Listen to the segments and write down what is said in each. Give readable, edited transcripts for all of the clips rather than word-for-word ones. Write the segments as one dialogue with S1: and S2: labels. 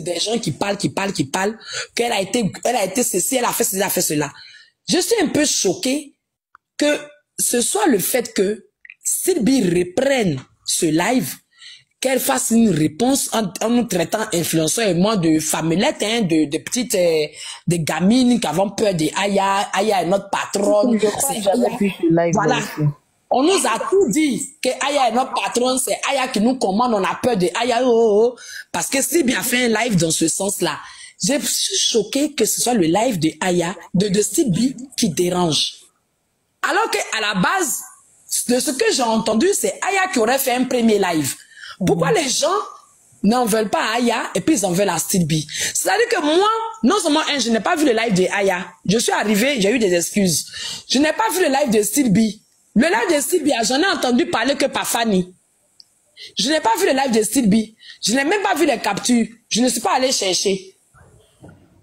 S1: des gens qui parlent, qu'elle a été ceci, elle a fait ceci, elle a fait cela. Je suis un peu choquée que ce soit le fait que Sylvie reprenne ce live, qu'elle fasse une réponse en nous traitant influenceurs et moi de famelettes, hein, de petites, des gamines qui avons peur de Aya. Aya est notre patronne.
S2: Je crois que j'avais vu ce live.
S1: Voilà. On nous a tout dit que Aya est notre patronne, c'est Aya qui nous commande, on a peur de Aya. Parce que Sylvie a fait un live dans ce sens-là. Je suis choquée que ce soit le live de Aya, de Sylvie qui dérange. Alors qu'à la base, de ce que j'ai entendu, c'est Aya qui aurait fait un premier live. Pourquoi les gens n'en veulent pas à Aya et puis ils en veulent à Sylvie? C'est-à-dire que moi, non seulement je n'ai pas vu le live de Aya. Je suis arrivée, j'ai eu des excuses. Je n'ai pas vu le live de Sylvie. Le live de Sylvie, j'en ai entendu parler que par Fanny. Je n'ai pas vu le live de Sylvie. Je n'ai même pas vu les captures. Je ne suis pas allée chercher.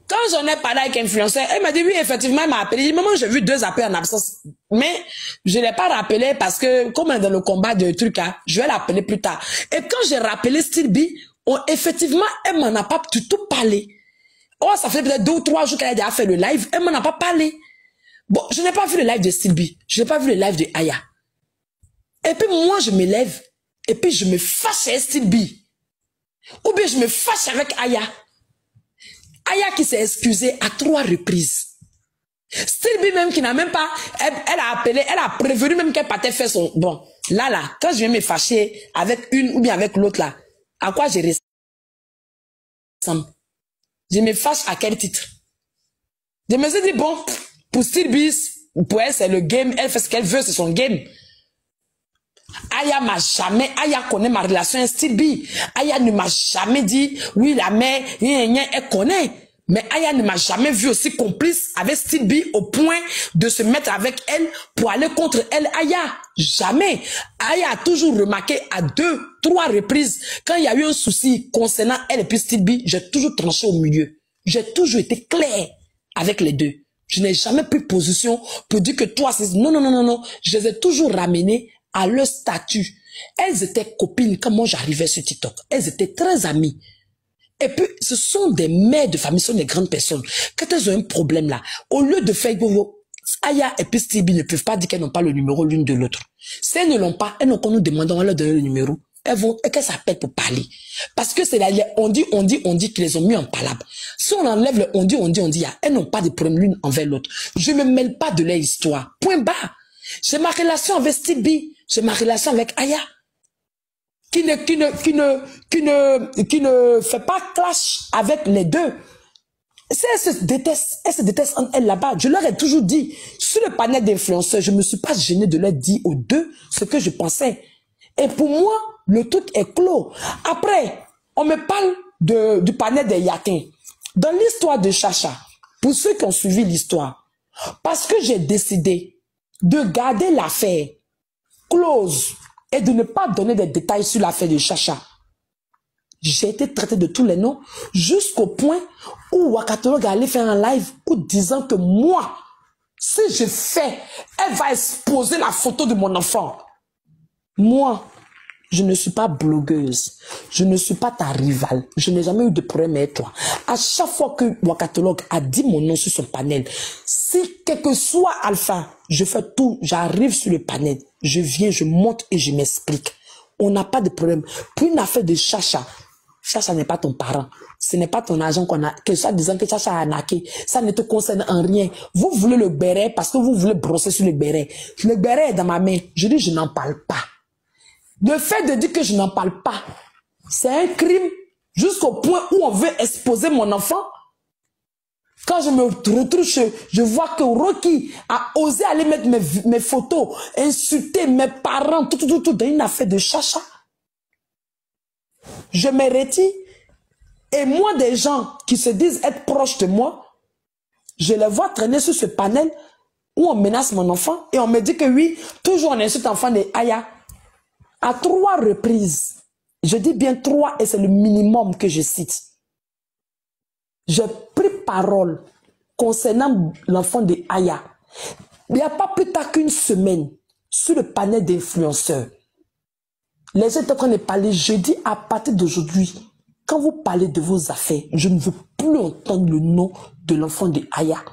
S1: Quand j'en ai parlé avec influenceur, elle m'a dit oui, effectivement, elle m'a appelé. Il dit, maman, j'ai vu 2 appels en absence. Mais je ne l'ai pas rappelé parce que, comme dans le combat de trucs, hein, je vais l'appeler plus tard. Et quand j'ai rappelé Sylvie, effectivement, elle m'en a pas du tout parlé. Oh, ça fait peut-être 2 ou 3 jours qu'elle a déjà fait le live, elle m'en a pas parlé. Bon, je n'ai pas vu le live de Sylvie. Je n'ai pas vu le live de Aya. Et puis moi, je me lève. Et puis je me fâche avec Sylvie. Ou bien je me fâche avec Aya. Aya qui s'est excusée à 3 reprises. Sylvie même qui n'a même pas... Elle a appelé, elle a prévenu même qu'elle partait faire son... Bon, là, quand je viens me fâcher avec une ou bien avec l'autre là, à quoi je ressemble? Je me fâche à quel titre? Je me suis dit, bon, pour Sylvie, pour elle, c'est le game, elle fait ce qu'elle veut, c'est son game. Aya m'a jamais, Aya connaît ma relation avec Sylvie. Aya ne m'a jamais dit, oui, la mère, elle connaît. Mais Aya ne m'a jamais vu aussi complice avec Sylvie au point de se mettre avec elle pour aller contre elle, Aya. Jamais. Aya a toujours remarqué à 2, 3 reprises, quand il y a eu un souci concernant elle et puis Sylvie, j'ai toujours tranché au milieu. J'ai toujours été clair avec les deux. Je n'ai jamais pris position pour dire que toi, c'est... Non. Je les ai toujours ramenés à leur statut. Elles étaient copines quand moi j'arrivais sur TikTok. Elles étaient très amies. Et puis, ce sont des mères de famille, ce sont des grandes personnes. Quand elles ont un problème là, au lieu de faire... Aya et puis Sylvie ne peuvent pas dire qu'elles n'ont pas le numéro l'une de l'autre. Si elles ne l'ont pas, elles n'ont qu'à nous demander, on va leur donner le numéro. Elles vont, qu'elles s'appellent pour parler. Parce que c'est là, on dit qu'ils les ont mis en palabre. Si on enlève le on dit, elles n'ont pas de problème l'une envers l'autre. Je ne me mêle pas de leur histoire. Point barre. J'ai ma relation avec Sylvie. J'ai ma relation avec Aya. Qui ne fait pas clash avec les deux. Elles se détestent entre elles là-bas. Je leur ai toujours dit, sur le panel d'influenceurs, je ne me suis pas gêné de leur dire aux deux ce que je pensais. Et pour moi, le truc est clos. Après, on me parle du panel des Yakin. Dans l'histoire de Chacha, pour ceux qui ont suivi l'histoire, parce que j'ai décidé de garder l'affaire close et de ne pas donner des détails sur l'affaire de Chacha, j'ai été traité de tous les noms jusqu'au point où Wakatolog allait faire un live où disant que moi, si je fais, elle va exposer la photo de mon enfant. Moi, je ne suis pas blogueuse. Je ne suis pas ta rivale. Je n'ai jamais eu de problème avec toi. À chaque fois que Wakatolog a dit mon nom sur son panel, si quel que soit Alpha, je fais tout, j'arrive sur le panel, je viens, je monte et je m'explique. On n'a pas de problème. Pour une affaire de Chacha, Chacha n'est pas ton parent. Ce n'est pas ton agent qu'on a, que ça disant que Chacha a arnaqué. Ça ne te concerne en rien. Vous voulez le béret parce que vous voulez brosser sur le béret. Le béret est dans ma main. Je dis, je n'en parle pas. Le fait de dire que je n'en parle pas, c'est un crime jusqu'au point où on veut exposer mon enfant. Quand je me retrouve, je vois que Rocky a osé aller mettre mes photos, insulter mes parents, tout dans une affaire de Chacha. Je me retire. Et moi, des gens qui se disent être proches de moi, je les vois traîner sur ce panel où on menace mon enfant et on me dit que oui, toujours on insulte l'enfant de Aya. À 3 reprises, je dis bien 3 et c'est le minimum que je cite. J'ai pris parole concernant l'enfant de Aya. Il n'y a pas plus tard qu'une semaine sur le panel d'influenceurs. Les gens étaient en train de parler. Je dis à partir d'aujourd'hui, Quand vous parlez de vos affaires, je ne veux plus entendre le nom de l'enfant de Aya.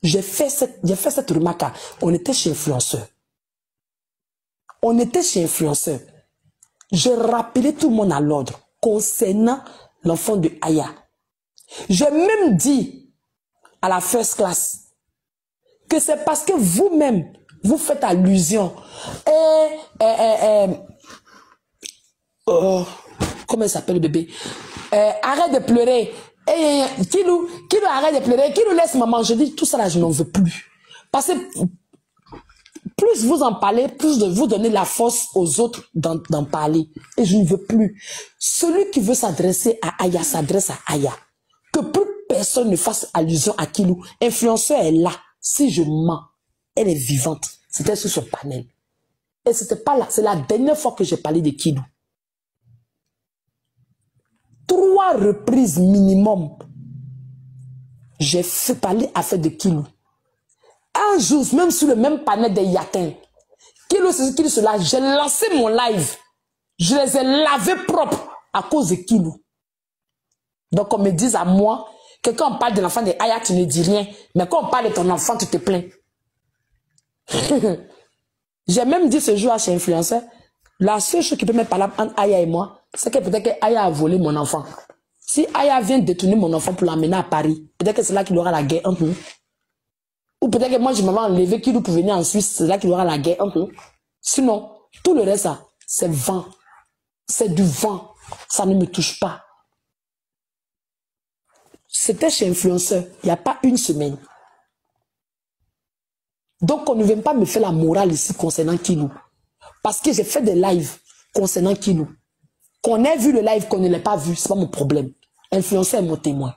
S1: J'ai fait cette remarque. On était chez influenceur. On était chez influenceur. J'ai rappelé tout le monde à l'ordre concernant l'enfant de Aya. J'ai même dit à la first class que c'est parce que vous-même, vous faites allusion. Comment il s'appelle le bébé? Arrête de pleurer. Kilou, arrête de pleurer. Kilou, laisse maman. Je dis tout ça là, je n'en veux plus. Parce que plus vous en parlez, plus de vous donnez la force aux autres d'en parler. Et je ne veux plus. Celui qui veut s'adresser à Aya s'adresse à Aya. Que plus personne ne fasse allusion à Kilou. Influenceur est là. Si je mens, elle est vivante. C'était sur ce panel. Et c'était pas là. C'est la dernière fois que j'ai parlé de Kilou. 3 reprises minimum, j'ai fait parler à fait de Kilou. Un jour, même sur le même panel des Yatin, Kilou, c'est Kilou, cela, j'ai lancé mon live. Je les ai lavés propres à cause de Kilou. Donc, on me dise à moi, que quand on parle de l'enfant de Aya, tu ne dis rien. Mais quand on parle de ton enfant, tu te plains. J'ai même dit ce jour à chez influenceur, la seule chose qui peut me parler entre Aya et moi, c'est que peut-être que Aya a volé mon enfant. Si Aya vient détourner mon enfant pour l'emmener à Paris, peut-être que c'est là qu'il aura la guerre entre nous. Ou peut-être que moi, je m'avais enlevé Kilou pour venir en Suisse, c'est là qu'il aura la guerre entre nous. Sinon, tout le reste, c'est vent. C'est du vent. Ça ne me touche pas. C'était chez influenceur, il n'y a pas une semaine. Donc, on ne vient pas me faire la morale ici concernant Kilou. Parce que j'ai fait des lives concernant Kilou. Qu'on ait vu le live, qu'on ne l'ait pas vu, ce n'est pas mon problème. Influenceur est mon témoin.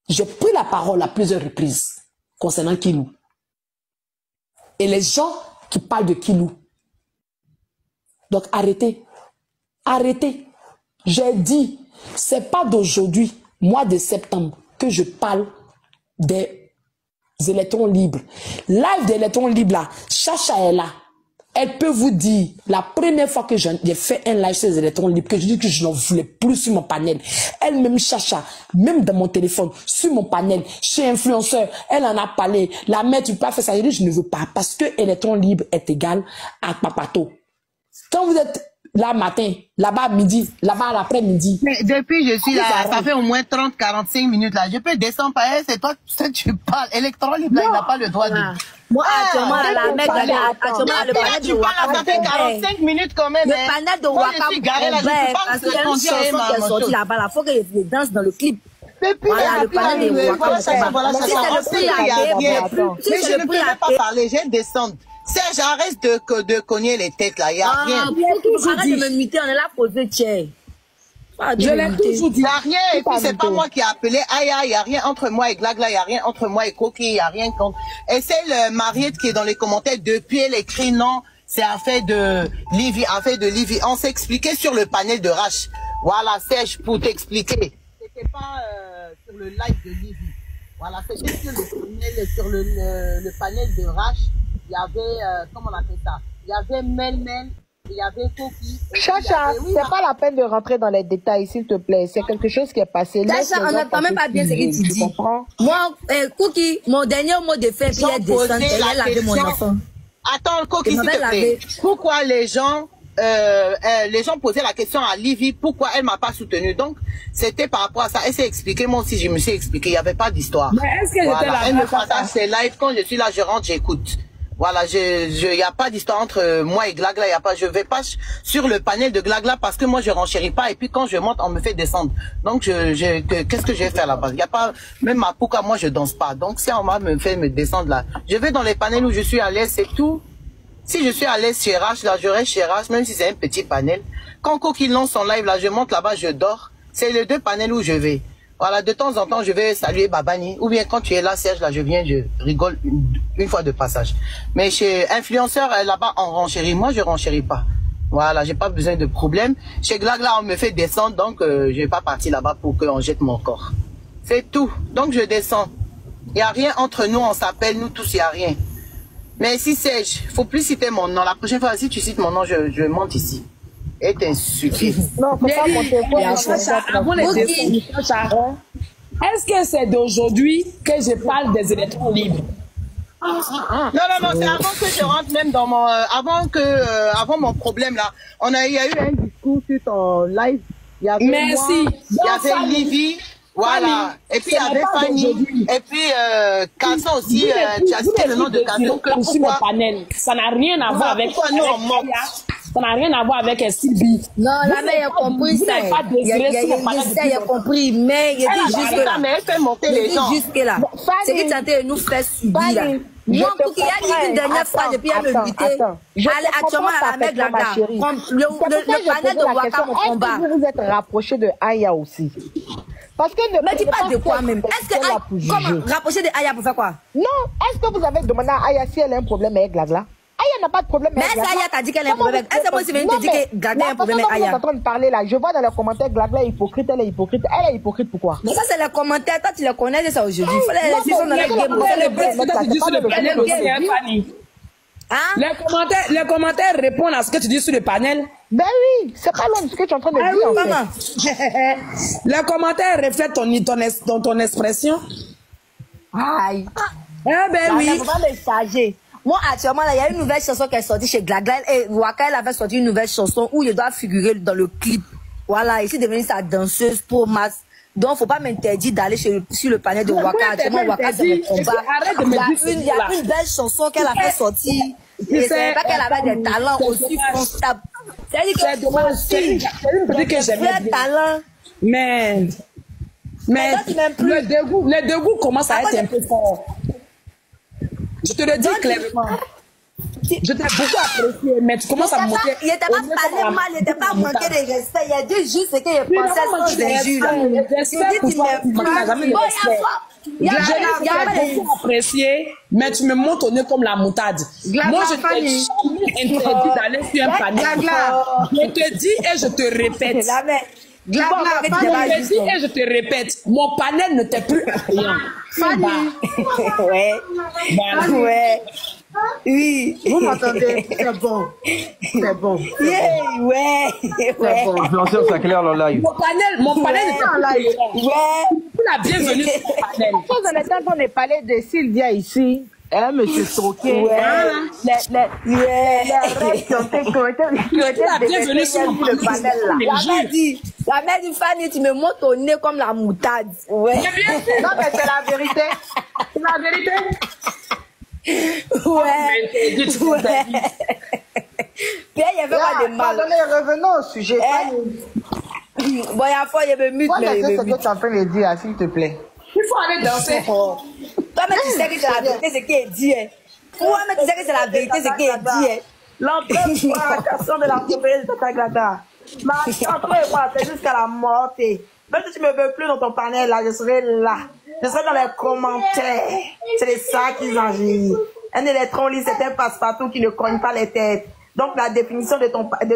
S1: J'ai pris la parole à plusieurs reprises concernant Kilou. Et les gens qui parlent de Kilou. Donc, arrêtez. Arrêtez. J'ai dit, ce n'est pas d'aujourd'hui, mois de septembre, que je parle des électrons libres. Live des électrons libres là, Chacha est là. Elle peut vous dire, la première fois que j'ai fait un live sur les électrons libres, que je dis que je n'en voulais plus sur mon panel. Elle-même, Chacha, même dans mon téléphone, sur mon panel, chez influenceur, elle en a parlé. La mère, tu peux pas faire ça. Je dis, je ne veux pas, parce que électron libre est égal à Papato. Quand vous êtes là matin, là-bas midi, là-bas l'après-midi.
S2: Mais depuis je suis là, ça fait au moins 30-45 minutes là. Je peux descendre par elle, c'est toi que tu parles. Électron libre, là, il n'a pas le droit de...
S3: Moi, actuellement, la mec, le panel de Waka,
S2: ça fait 45 minutes quand même.
S3: Le panel de Waka, parce qu'il y a une chanson qui est sortie là-bas, il faut que je danse dans le clip. Voilà, le panel de Waka.
S2: Si je ne peux pas parler, je vais descendre. Serge, arrête de cogner les têtes là, il n'y a rien.
S3: Arrête de me muter, on est là posé, tiens.
S1: Je l'ai toujours dit.
S2: Il n'y a rien, et puis c'est pas moi qui ai appelé Aya, il n'y a rien entre moi et Glagla, il n'y a rien entre moi et Koki, il n'y a rien contre. Et c'est le Mariette qui est dans les commentaires depuis, elle écrit non, c'est affaire de Livy, On s'est expliqué sur le panel de Rache. Voilà, Serge, pour t'expliquer. C'était pas sur le live de Livy. Voilà, c'était sur le panel de Rache. Il y avait, comment on appelle ça? Il y avait Melmel, il y avait Koki.
S4: Chacha, c'est pas la peine de rentrer dans les détails, s'il te plaît. C'est quelque chose qui est passé.
S3: Chacha, on n'entend même pas bien ce que tu dis. Moi, Koki, mon dernier mot de fin, puis elle descend, elle a lavé mon enfant.
S2: Attends, Koki, s'il te plaît. Pourquoi les gens posaient la question à Livy, pourquoi elle m'a pas soutenu? Donc, c'était par rapport à ça. Elle s'est expliquée, moi aussi, je me suis expliqué. Il n'y avait pas d'histoire.
S1: Mais est-ce qu'elle était là?
S2: Elle me partage ses lives. Quand je suis là, je rentre, j'écoute. Voilà, il n'y a pas d'histoire entre moi et Glagla, je vais pas sur le panel de Glagla parce que moi je renchéris pas et puis quand je monte, on me fait descendre. Donc qu'est-ce que je vais faire là-bas? Il y a pas, même ma pouka, moi je danse pas. Donc si on me fait me descendre là, je vais dans les panels où je suis à l'aise, c'est tout. Si je suis à l'aise chez Rache, là, je reste chez Rache, même si c'est un petit panel. Quand Koki lance son live là, je monte là-bas, je dors. C'est les 2 panels où je vais. Voilà, de temps en temps, je vais saluer Babani. Ou bien quand tu es là, Serge, là, je viens, je rigole une fois de passage. Mais chez influenceur, là-bas, on renchérit. Moi, je renchéris pas. Voilà, j'ai pas besoin de problème. Chez Glagla, on me fait descendre, donc je vais pas partir là-bas pour qu'on jette mon corps. C'est tout. Donc, je descends. Il n'y a rien entre nous, on s'appelle, nous tous, il n'y a rien. Mais si Serge, faut plus citer mon nom. La prochaine fois, si tu cites mon nom, je monte ici. Et t'insulter.
S4: Non, faut pas monter.
S1: Avant les descendre, est-ce que c'est d'aujourd'hui que je parle des électrons libres?
S2: Non, c'est avant que je rentre même dans mon... avant mon problème, là. Il y a eu un discours sur ton live. Il y avait
S1: merci.
S2: Moi, il y avait Livy. Voilà. Et puis, il y avait Fanny. Et puis, Casson aussi. Tu as cité le nom de Casson.
S1: Sur le panel. Ça n'a rien à voir avec... Ça n'a rien à voir avec Sylvie.
S3: Non, la mère a compris ça. Il a compris, mais il dit juste là.
S2: Mais elle fait monter les gens.
S3: Jusque là. C'est que tu as de nous faire subir là. Non, pour qu'il y ait une dernière fois depuis elle me invité. Actuellement, la mère Glagla. Le panel de Waka, mon combat.
S4: Est-ce que vous vous êtes rapproché de Aya aussi? Parce que
S3: ne dis pas de quoi même. Est-ce que comment rapprocher de Aya pour faire quoi?
S4: Non, est-ce que vous avez demandé à Aya si elle a un problème avec Glagla? Aya n'a pas de problème avec Glagla.
S3: Mais est-ce qu'Aya t'a dit qu'elle a un problème? Est-ce que moi, si je te dis que Glagla a un problème avec Aya?
S4: Vous êtes en train de parler là. Je vois dans les commentaires Glagla est hypocrite, elle est hypocrite. Elle est hypocrite pourquoi?
S3: Mais ça, c'est les commentaires. Toi, tu les connais, c'est ça aujourd'hui. Il faut les dans le game.
S1: Les commentaires répondent à ce que tu dis sur le panel.
S4: Ben oui, c'est pas loin de ce que tu es en train de dire. En
S1: fait. Les commentaires reflètent ton expression.
S3: Aïe.
S1: Ah ben oui.
S3: On va me charger. Moi, actuellement, il y a une nouvelle chanson qui est sortie chez Glagla. Et Waka, elle avait sorti une nouvelle chanson où il doit figurer dans le clip. Voilà, ici, devenir sa danseuse pour masse. Donc, faut pas m'interdire d'aller sur le panel de Waka. Actuellement, Waka, c'est le combat. Il y a une belle chanson qu'elle a fait sortir. Et c'est pas qu'elle avait des talents aussi constables. C'est-à-dire que moi aussi, j'ai des talents.
S1: Mais le dégoût commence à être un peu fort. Je te le dis clairement. Je t'ai beaucoup apprécié, mais tu commences à monter.
S3: Il n'était pas parlé mal, il n'était pas manqué de respect. Il a dit juste ce qu'il pensait sans injure.
S1: Il y a beaucoup apprécié, mais tu me montes au nez comme la moutarde. Moi, je t'ai jamais interdit d'aller sur un panel. Je te dis et je te répète. Je te dis et je te répète, mon panel ne t'est plus attrayant.
S3: Ouais. Ouais. Oui.
S2: Vous m'entendez? C'est bon. C'est bon.
S3: Ouais.
S5: Influenceur, ça clair le live.
S1: Mon panel est en live.
S3: Ouais.
S1: La bienvenue sur mon panel.
S4: Chose en étant qu'on est parlé de Sylvia ici. Monsieur Soké.
S3: Ouais.
S1: La bienvenue sur mon panel là.
S3: La mère du Fanny, tu me montes au nez comme la moutarde. Ouais.
S4: Non, mais c'est la vérité.
S2: C'est la vérité.
S3: Ouais. Puis il y avait pas de mal.
S2: Revenons au sujet.
S3: Bon, il y a fois, il y avait mute.
S2: Moi, je sais ce que tu es en train de dire, s'il te plaît.
S1: Il faut aller danser.
S3: Toi, mais tu sais que c'est la vérité, ce qui est dit. Toi, mais tu sais que c'est la vérité, ce qui est dit.
S6: L'emploi de la propriété de ta glada. Après, moi, c'est jusqu'à la mort. Même si tu me veux plus dans ton panel, là, je serai là. Je serai dans les commentaires. C'est ça qu'ils ont dit. Un électron libre, c'est un passe-partout qui ne cogne pas les têtes. Donc, la définition de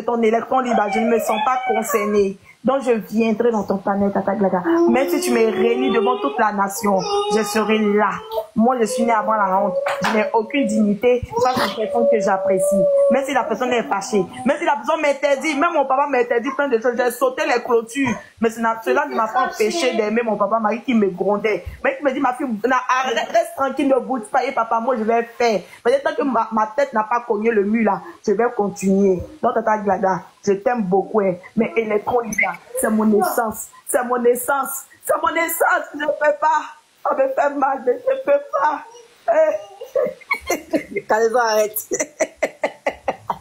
S6: ton électron libre, je ne me sens pas concernée. Donc, je viendrai dans ton panel, Tata Glagla. Même si tu me réunis devant toute la nation, je serai là. Moi, je suis née avant la honte. Je n'ai aucune dignité. Ça, c'est une personne que j'apprécie. Même si la personne est fâchée. Même si la personne m'interdit. Même mon papa m'interdit plein de choses. J'ai sauté les clôtures. Mais cela ne m'a pas empêché d'aimer mon papa Marie qui me grondait. Mais qui me dit, ma fille, reste tranquille, ne bouge pas. Et papa, moi, je vais faire. Peut-être tant que ma tête n'a pas cogné le mur, là, je vais continuer. Donc, Tata Glagla, je t'aime beaucoup, hein. Mais électron libre, c'est mon essence. C'est mon essence. C'est mon essence. Je ne peux pas. Ça me fait mal, mais je ne peux pas.
S3: Calais-toi, arrête.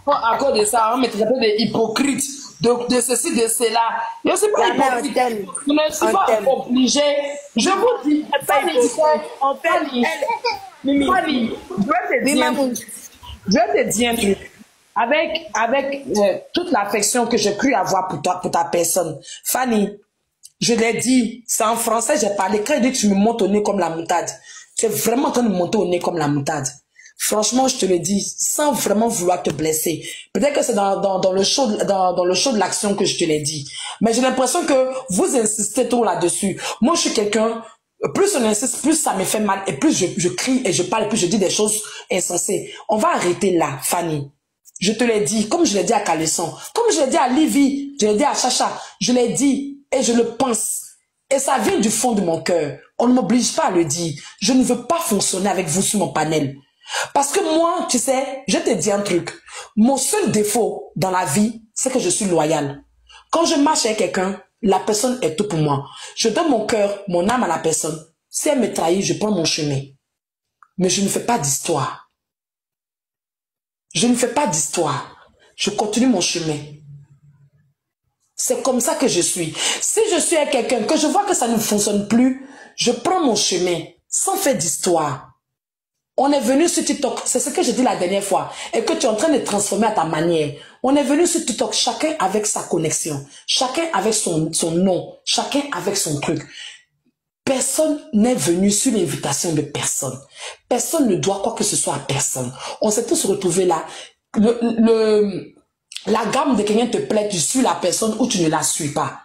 S1: À cause de ça, on me traite de hypocrite, de ceci, de cela. Je ne suis pas hypocrite. Je ne suis pas obligé. Je vous dis, Fanny, je vais te dire un truc. Avec toute l'affection que j'ai cru avoir pour toi, pour ta personne, Fanny, je l'ai dit, c'est en français, j'ai parlé. Quand il dit que tu me montes au nez comme la moutarde, tu es vraiment en train de me monter au nez comme la moutarde. Franchement, je te le dis, sans vraiment vouloir te blesser. Peut-être que c'est dans le show de l'action que je te l'ai dit. Mais j'ai l'impression que vous insistez trop là-dessus. Moi, je suis quelqu'un, plus on insiste, plus ça me fait mal. Et plus je crie et je parle, plus je dis des choses insensées. On va arrêter là, Fanny. Je te l'ai dit, comme je l'ai dit à Calisson, comme je l'ai dit à Livy, je l'ai dit à Chacha, je l'ai dit et je le pense. Et ça vient du fond de mon cœur. On ne m'oblige pas à le dire. Je ne veux pas fonctionner avec vous sur mon panel. Parce que moi, tu sais, je te dis un truc. Mon seul défaut dans la vie, c'est que je suis loyale. Quand je marche avec quelqu'un, la personne est tout pour moi. Je donne mon cœur, mon âme à la personne. Si elle me trahit, je prends mon chemin. Mais je ne fais pas d'histoire. Je ne fais pas d'histoire. Je continue mon chemin. C'est comme ça que je suis. Si je suis avec quelqu'un, que je vois que ça ne fonctionne plus, je prends mon chemin, sans faire d'histoire. On est venu sur TikTok, c'est ce que j'ai dit la dernière fois, et que tu es en train de transformer à ta manière. On est venu sur TikTok, chacun avec sa connexion, chacun avec son nom, chacun avec son truc. Personne n'est venu sur l'invitation de personne. Personne ne doit quoi que ce soit à personne. On s'est tous retrouvés là. La gamme de quelqu'un te plaît, tu suis la personne ou tu ne la suis pas.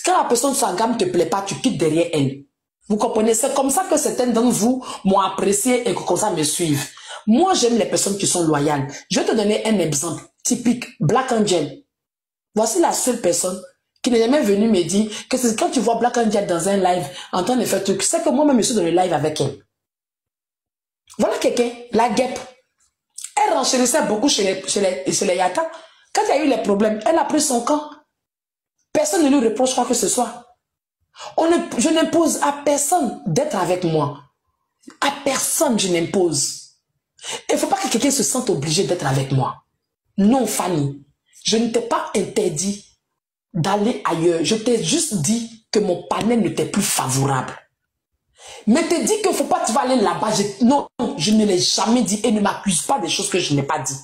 S1: Quand la personne, sa gamme te plaît pas, tu quittes derrière elle. Vous comprenez? C'est comme ça que certains d'entre vous m'ont apprécié et que comme ça me suivent. Moi, j'aime les personnes qui sont loyales. Je vais te donner un exemple typique. Black Angel. Voici la seule personne qui n'est jamais venue me dire que c'est quand tu vois Black Angel dans un live en train de faire truc, c'est que moi-même je suis dans le live avec elle. Voilà quelqu'un, la guêpe. Elle renchérissait beaucoup chez les Yaka. Quand il y a eu les problèmes, elle a pris son camp. Personne ne lui reproche quoi que ce soit. Je n'impose à personne d'être avec moi. À personne, je n'impose. Il ne faut pas que quelqu'un se sente obligé d'être avec moi. Non, Fanny. Je ne t'ai pas interdit d'aller ailleurs. Je t'ai juste dit que mon panel n'était plus favorable. Mais t'ai dit qu'il ne faut pas tu vas aller là-bas. Non, je ne l'ai jamais dit et ne m'accuse pas des choses que je n'ai pas dites.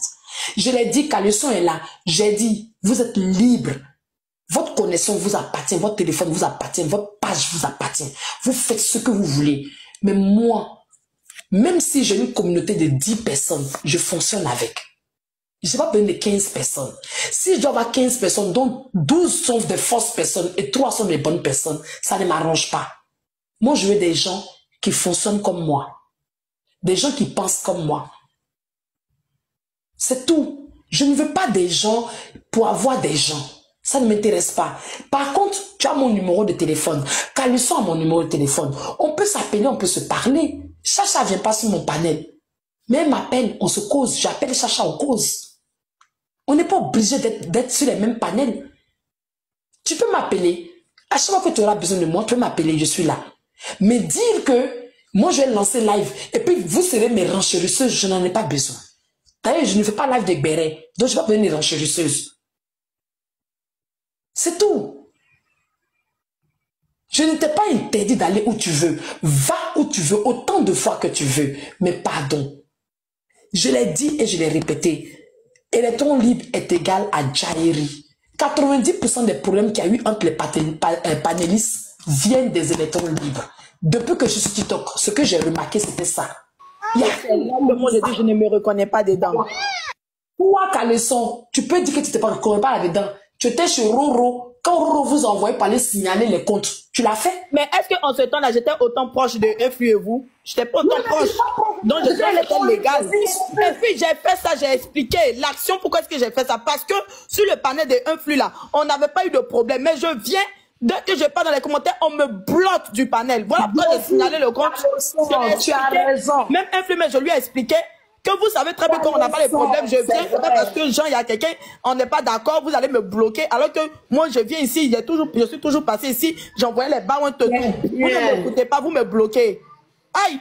S1: Je l'ai dit, Calisson est là. J'ai dit, vous êtes libre. Votre connexion vous appartient, votre téléphone vous appartient, votre page vous appartient. Vous faites ce que vous voulez. Mais moi, même si j'ai une communauté de 10 personnes, je fonctionne avec. Je n'ai pas besoin de 15 personnes. Si je dois avoir 15 personnes, dont 12 sont des fausses personnes et 3 sont des bonnes personnes, ça ne m'arrange pas. Moi, je veux des gens qui fonctionnent comme moi. Des gens qui pensent comme moi. C'est tout. Je ne veux pas des gens pour avoir des gens. Ça ne m'intéresse pas. Par contre, tu as mon numéro de téléphone. Calisson a mon numéro de téléphone. On peut s'appeler, on peut se parler. Chacha ne vient pas sur mon panel. Mais elle m'appelle, on se cause. J'appelle Chacha, on cause. On n'est pas obligé d'être sur les mêmes panels. Tu peux m'appeler. À chaque fois que tu auras besoin de moi, tu peux m'appeler, je suis là. Mais dire que moi je vais lancer live et puis vous serez mes renchérisseuses, je n'en ai pas besoin. D'ailleurs, je ne fais pas live de béret, donc je ne vais pas venir renchérisseuses. C'est tout. Je ne t'ai pas interdit d'aller où tu veux. Va où tu veux, autant de fois que tu veux. Mais pardon. Je l'ai dit et je l'ai répété. Électron libre est égal à Jairi. 90% des problèmes qu'il y a eu entre les panélistes viennent des électrons libres. Depuis que je suis TikTok, ce que j'ai remarqué, c'était ça.
S6: Moi, je dis, je ne me reconnais pas dedans.
S1: Toi, Calisson, tu peux dire que tu ne te reconnais pas là-dedans. Tu étais chez Roro. Quand Roro vous envoyait pour aller signaler les comptes, tu l'as fait?
S6: Mais est-ce qu'en ce temps-là, j'étais autant proche de Influ et vous? J'étais pas autant proche. Donc, je sais que c'était légal. Et puis, j'ai fait ça, j'ai expliqué l'action, pourquoi est-ce que j'ai fait ça? Parce que sur le panel de Influ, là, on n'avait pas eu de problème. Mais je viens, dès que je parle dans les commentaires, on me bloque du panel. Voilà pourquoi j'ai signalé le compte.
S1: Tu as raison.
S6: Même Influ, mais je lui ai expliqué que vous savez très bien qu'on n'a pas les problèmes. Je viens, c'est pas parce que Jean, il y a quelqu'un, on n'est pas d'accord, vous allez me bloquer. Alors que moi, je viens ici, je suis toujours passé ici, j'envoyais les barres, vous ne m'écoutez pas, vous me bloquez. Aïe!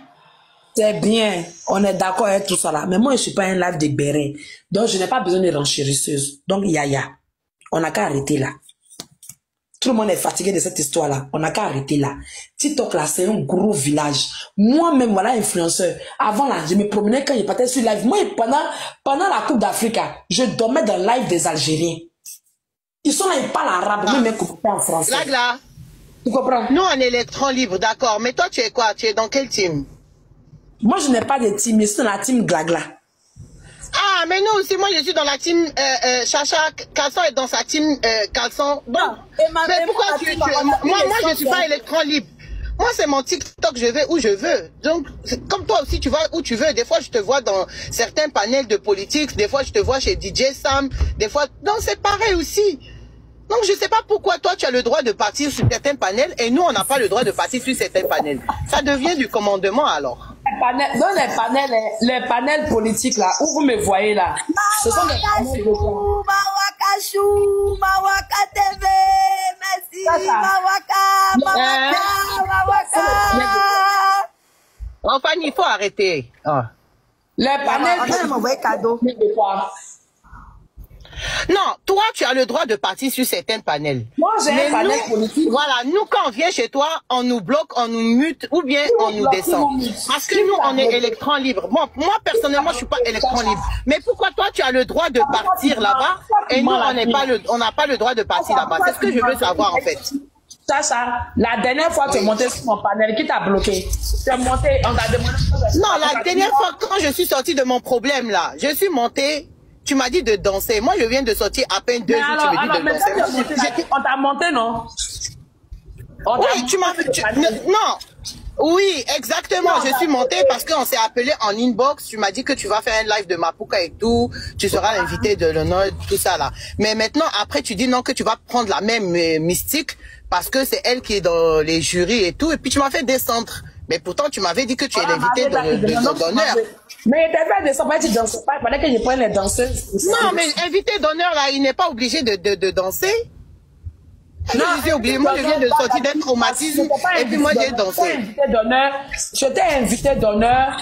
S1: C'est bien, on est d'accord avec tout ça là. Mais moi, je ne suis pas un live de béret. Donc, je n'ai pas besoin de renchérisseuse. Donc, yaya, on n'a qu'à arrêter là. Tout le monde est fatigué de cette histoire-là. On n'a qu'à arrêter là. TikTok, là, c'est un gros village. Moi-même, voilà, influenceur. Avant, là, je me promenais quand il partait sur live. Moi, pendant la Coupe d'Afrique, je dormais dans le live des Algériens. Ils sont là, ils parlent arabe, même ils comprennent pas en français.
S2: Glagla.
S1: Tu comprends?
S2: Nous, on est électron libre, d'accord. Mais toi, tu es quoi? Tu es dans quel team?
S1: Moi, je n'ai pas de team. Je suis dans la team Glagla.
S2: Ah, mais nous aussi, moi, je suis dans la team Chacha. Calisson est dans sa team Calisson. Donc, mais pourquoi moi, je ne suis pas électron libre. Moi, c'est mon TikTok, je vais où je veux. Donc, comme toi aussi, tu vas où tu veux. Des fois, je te vois dans certains panels de politique. Des fois, je te vois chez DJ Sam. Des fois, non, c'est pareil aussi. Donc, je ne sais pas pourquoi toi, tu as le droit de partir sur certains panels et nous, on n'a pas le droit de partir sur certains panels. Ça devient du commandement, alors.
S1: Dans les panels politiques, là, où vous me voyez, là, ce sont des panels de...
S3: Mawaka TV, merci, Mawaka.
S2: Enfin, il faut arrêter. Ah.
S1: Les panels
S3: cadeau.
S2: Non, toi, tu as le droit de partir sur certains panels.
S1: Moi, j'ai un panel politique.
S2: Voilà, nous, quand on vient chez toi, on nous bloque, on nous mute ou bien on nous descend. Parce que nous, on est électron libre. Bon, moi, personnellement, je suis pas électron libre. Mais pourquoi toi, tu as le droit de partir là-bas et nous, on n'a pas le droit de partir là-bas? C'est ce que je veux savoir, en fait.
S1: Ça, la dernière fois, tu es monté sur mon panel, qui t'a bloqué? Tu es monté, on t'a demandé...
S2: Non, la dernière fois, quand je suis sortie de mon problème, là, je suis montée. Tu m'as dit de danser. Moi, je viens de sortir à peine 2 jours, tu me dis de danser.
S1: On t'a monté, non?
S2: Oui, tu m'as fait... Non. Oui, exactement. Je suis montée parce qu'on s'est appelé en inbox. Tu m'as dit que tu vas faire un live de Mapuka et tout. Tu seras l'invité de l'honneur, tout ça là. Mais maintenant, après, tu dis non, que tu vas prendre la même mystique parce que c'est elle qui est dans les jurys et tout. Et puis, tu m'as fait descendre. Mais pourtant, tu m'avais dit que tu es l'invité d'honneur.
S1: Mais il était fait descendre, tu ne dansais pas. Il fallait que je prenne les danseuses.
S2: Non, mais invité d'honneur, là, il n'est pas obligé de danser. Non, je suis oublié. Moi, je viens de sortir d'un traumatisme et puis moi, j'ai dansé.
S1: J'étais invité d'honneur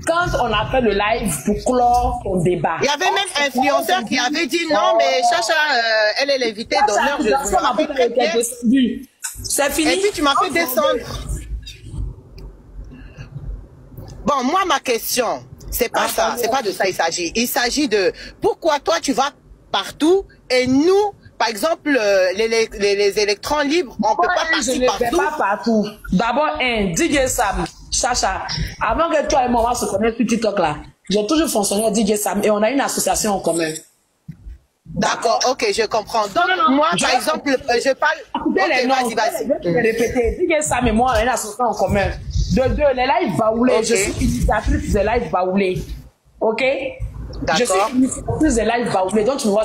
S1: quand on a fait le live pour clore ton débat.
S2: Il y avait même un influenceur qui avait dit non, mais Chacha, elle est l'invitée d'honneur. Je me rappelle très bien.
S1: C'est fini.
S2: Et puis, tu m'as fait descendre. Bon, moi, ma question, c'est pas ça. C'est pas de ça il s'agit. Il s'agit de pourquoi toi, tu vas partout et nous, par exemple, les électrons libres, on peut pas partir partout.
S1: Je ne vais pas partout. D'abord, DJ Sam, Chacha, avant que toi et moi se connaissent sur TikTok là, j'ai toujours fonctionné à DJ Sam et on a une association en commun.
S2: D'accord, ok, je comprends. Donc, moi, par exemple, je parle...
S1: Okay, vas-y. Je vais répéter. DJ Sam et moi, on a une association en commun. De deux, les lives baoulés. Okay. Je suis initiatrice des lives baoulés. Ok? Je suis initiatrice des lives baoulés. Donc, tu me vois